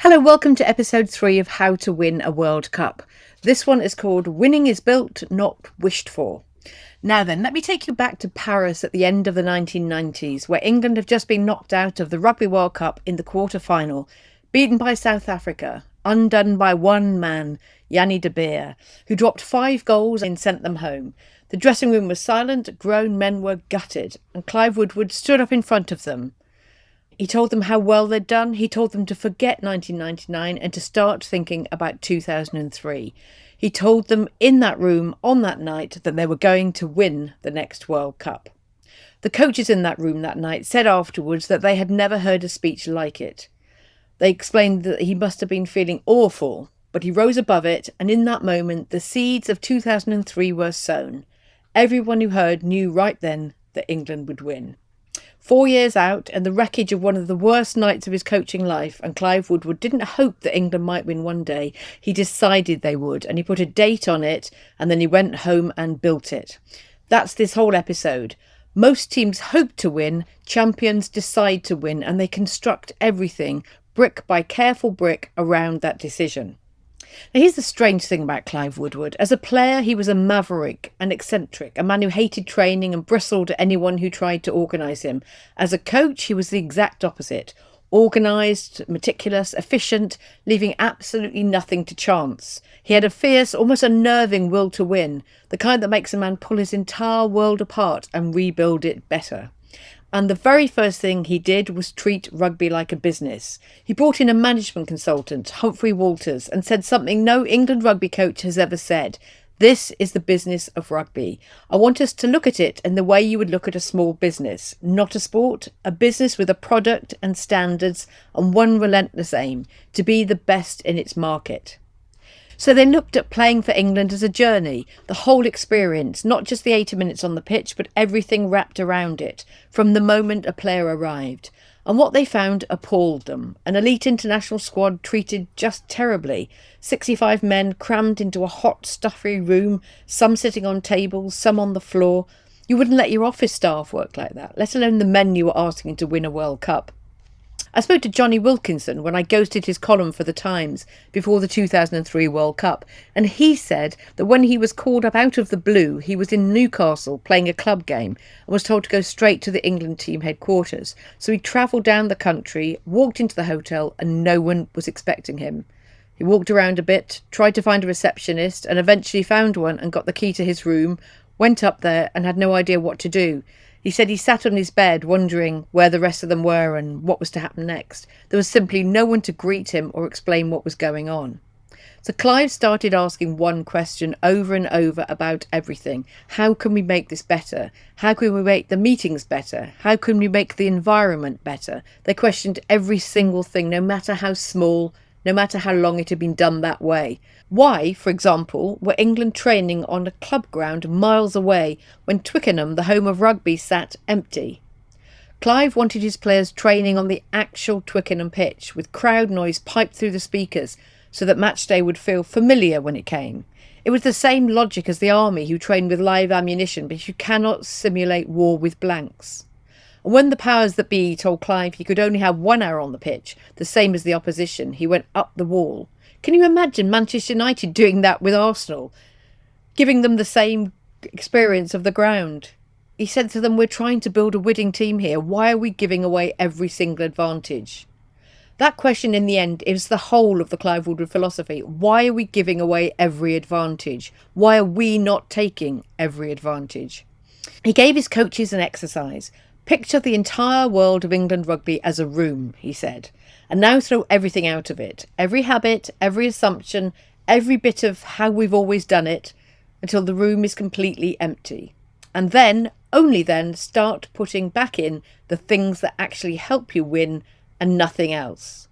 Hello, welcome to episode 3 of How to Win a World Cup. This one is called Winning is Built, Not Wished For. Now then, let me take you back to Paris at the end of the 1990s, where England have just been knocked out of the Rugby World Cup in the quarter-final, beaten by South Africa, undone by one man, Yanni de Beer, who dropped 5 goals and sent them home. The dressing room was silent, grown men were gutted, and Clive Woodward stood up in front of them. He told them how well they'd done. He told them to forget 1999 and to start thinking about 2003. He told them in that room on that night that they were going to win the next World Cup. The coaches in that room that night said afterwards that they had never heard a speech like it. They explained that he must have been feeling awful, but he rose above it, and in that moment the seeds of 2003 were sown. Everyone who heard knew right then that England would win. 4 years out, and the wreckage of one of the worst nights of his coaching life, and Clive Woodward didn't hope that England might win one day. He decided they would, and he put a date on it, and then he went home and built it. That's this whole episode. Most teams hope to win, champions decide to win, and they construct everything, brick by careful brick, around that decision. Now, here's the strange thing about Clive Woodward. As a player, he was a maverick, an eccentric, a man who hated training and bristled at anyone who tried to organise him. As a coach, he was the exact opposite. Organised, meticulous, efficient, leaving absolutely nothing to chance. He had a fierce, almost unnerving will to win, the kind that makes a man pull his entire world apart and rebuild it better. And the very first thing he did was treat rugby like a business. He brought in a management consultant, Humphrey Walters, and said something no England rugby coach has ever said. This is the business of rugby. I want us to look at it in the way you would look at a small business. Not a sport, a business with a product and standards and one relentless aim, to be the best in its market. So they looked at playing for England as a journey, the whole experience, not just the 80 minutes on the pitch, but everything wrapped around it, from the moment a player arrived. And what they found appalled them. An elite international squad treated just terribly. 65 men crammed into a hot, stuffy room, some sitting on tables, some on the floor. You wouldn't let your office staff work like that, let alone the men you were asking to win a World Cup. I spoke to Johnny Wilkinson when I ghosted his column for The Times before the 2003 World Cup, and he said that when he was called up out of the blue, he was in Newcastle playing a club game and was told to go straight to the England team headquarters. So he travelled down the country, walked into the hotel, and no one was expecting him. He walked around a bit, tried to find a receptionist, and eventually found one and got the key to his room, went up there and had no idea what to do. He said he sat on his bed wondering where the rest of them were and what was to happen next. There was simply no one to greet him or explain what was going on. So Clive started asking one question over and over about everything. How can we make this better? How can we make the meetings better? How can we make the environment better? They questioned every single thing, no matter how small, no matter how long it had been done that way. Why, for example, were England training on a club ground miles away when Twickenham, the home of rugby, sat empty? Clive wanted his players training on the actual Twickenham pitch, with crowd noise piped through the speakers so that match day would feel familiar when it came. It was the same logic as the army, who trained with live ammunition, but you cannot simulate war with blanks. And when the powers that be told Clive he could only have 1 hour on the pitch, the same as the opposition, he went up the wall. Can you imagine Manchester United doing that with Arsenal, giving them the same experience of the ground? He said to them, we're trying to build a winning team here. Why are we giving away every single advantage? That question in the end is the whole of the Clive Woodward philosophy. Why are we giving away every advantage? Why are we not taking every advantage? He gave his coaches an exercise. Picture the entire world of England rugby as a room, he said, and now throw everything out of it. Every habit, every assumption, every bit of how we've always done it, until the room is completely empty. And then, only then, start putting back in the things that actually help you win and nothing else.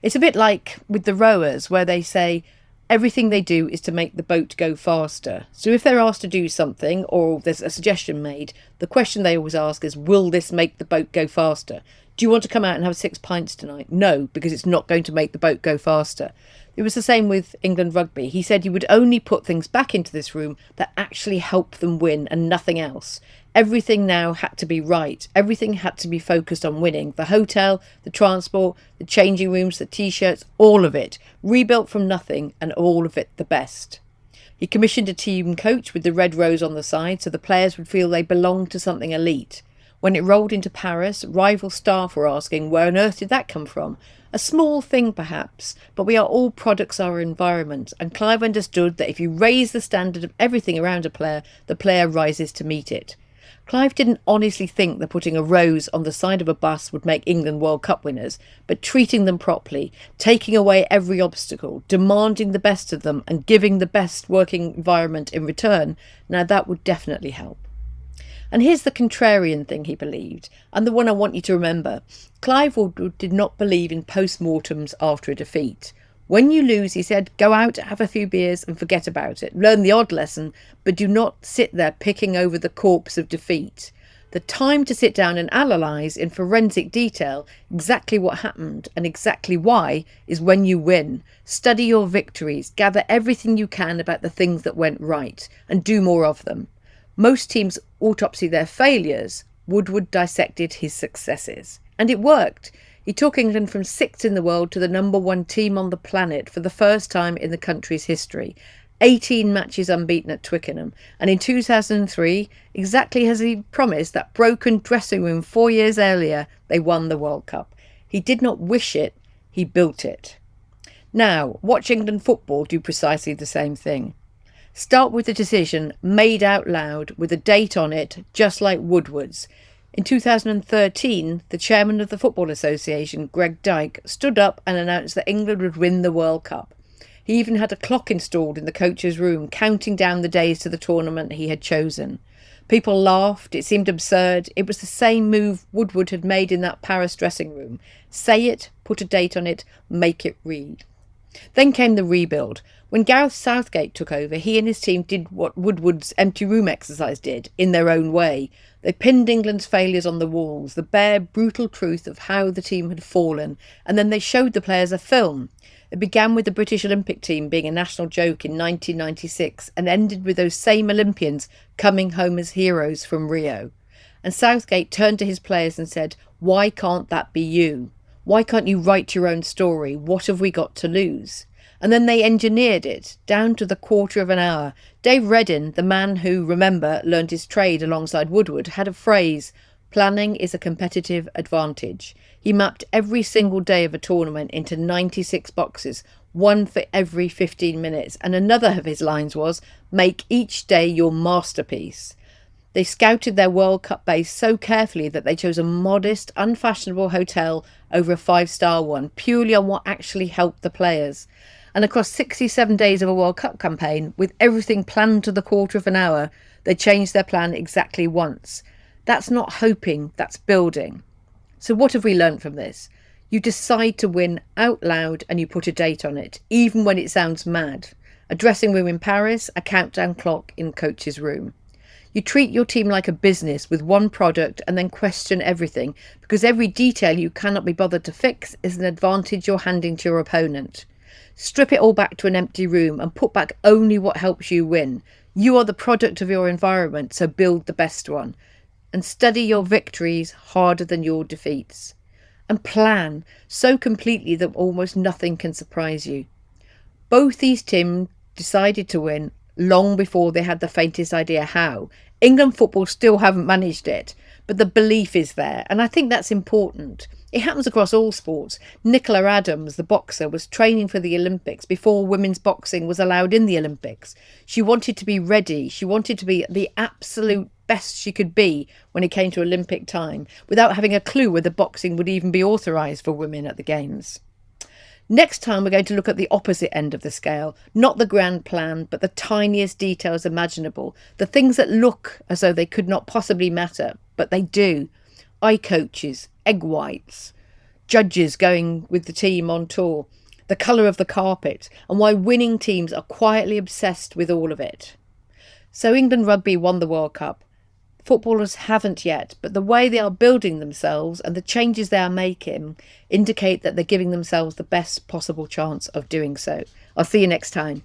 It's a bit like with the rowers, where they say everything they do is to make the boat go faster. So if they're asked to do something, or there's a suggestion made, the question they always ask is, will this make the boat go faster? Do you want to come out and have 6 pints tonight? No, because it's not going to make the boat go faster. It was the same with England rugby. He said you would only put things back into this room that actually help them win and nothing else. Everything now had to be right. Everything had to be focused on winning. The hotel, the transport, the changing rooms, the t-shirts, all of it. Rebuilt from nothing and all of it the best. He commissioned a team coach with the red rose on the side so the players would feel they belonged to something elite. When it rolled into Paris, rival staff were asking, where on earth did that come from? A small thing perhaps, but we are all products of our environment, and Clive understood that if you raise the standard of everything around a player, the player rises to meet it. Clive didn't honestly think that putting a rose on the side of a bus would make England World Cup winners, but treating them properly, taking away every obstacle, demanding the best of them and giving the best working environment in return, now that would definitely help. And here's the contrarian thing he believed, and the one I want you to remember. Clive Woodward did not believe in post-mortems after a defeat. When you lose, he said, go out, have a few beers and forget about it. Learn the odd lesson, but do not sit there picking over the corpse of defeat. The time to sit down and analyse in forensic detail exactly what happened and exactly why is when you win. Study your victories, gather everything you can about the things that went right, and do more of them. Most teams autopsy their failures. Woodward dissected his successes. And it worked. He took England from 6th in the world to the #1 team on the planet for the first time in the country's history. 18 matches unbeaten at Twickenham. And in 2003, exactly as he promised that broken dressing room 4 years earlier, they won the World Cup. He did not wish it, he built it. Now, watch England football do precisely the same thing. Start with a decision made out loud with a date on it, just like Woodward's. In 2013, the chairman of the Football Association, Greg Dyke, stood up and announced that England would win the World Cup. He even had a clock installed in the coach's room, counting down the days to the tournament he had chosen. People laughed, it seemed absurd. It was the same move Woodward had made in that Paris dressing room. Say it, put a date on it, make it read. Then came the rebuild. When Gareth Southgate took over, he and his team did what Woodward's empty room exercise did, in their own way. They pinned England's failures on the walls, the bare, brutal truth of how the team had fallen, and then they showed the players a film. It began with the British Olympic team being a national joke in 1996 and ended with those same Olympians coming home as heroes from Rio. And Southgate turned to his players and said, why can't that be you? Why can't you write your own story? What have we got to lose? And then they engineered it, down to the quarter of an hour. Dave Reddin, the man who, remember, learned his trade alongside Woodward, had a phrase, planning is a competitive advantage. He mapped every single day of a tournament into 96 boxes, one for every 15 minutes. And another of his lines was, make each day your masterpiece. They scouted their World Cup base so carefully that they chose a modest, unfashionable hotel over a 5-star one, purely on what actually helped the players. And across 67 days of a World Cup campaign, with everything planned to the quarter of an hour, they changed their plan exactly once. That's not hoping, that's building. So what have we learnt from this? You decide to win out loud and you put a date on it, even when it sounds mad. A dressing room in Paris, a countdown clock in coach's room. You treat your team like a business with one product and then question everything, because every detail you cannot be bothered to fix is an advantage you're handing to your opponent. Strip it all back to an empty room and put back only what helps you win. You are the product of your environment, so build the best one. And study your victories harder than your defeats. And plan so completely that almost nothing can surprise you. Both these teams decided to win long before they had the faintest idea how. England football still haven't managed it, but the belief is there, and I think that's important. It happens across all sports. Nicola Adams, the boxer, was training for the Olympics before women's boxing was allowed in the Olympics. She wanted to be ready. She wanted to be the absolute best she could be when it came to Olympic time, without having a clue whether boxing would even be authorised for women at the Games. Next time we're going to look at the opposite end of the scale, not the grand plan, but the tiniest details imaginable, the things that look as though they could not possibly matter, but they do. Eye coaches, egg whites, judges going with the team on tour, the colour of the carpet, and why winning teams are quietly obsessed with all of it. So England rugby won the World Cup. footballers haven't yet, but the way they are building themselves and the changes they are making indicate that they're giving themselves the best possible chance of doing so. I'll see you next time.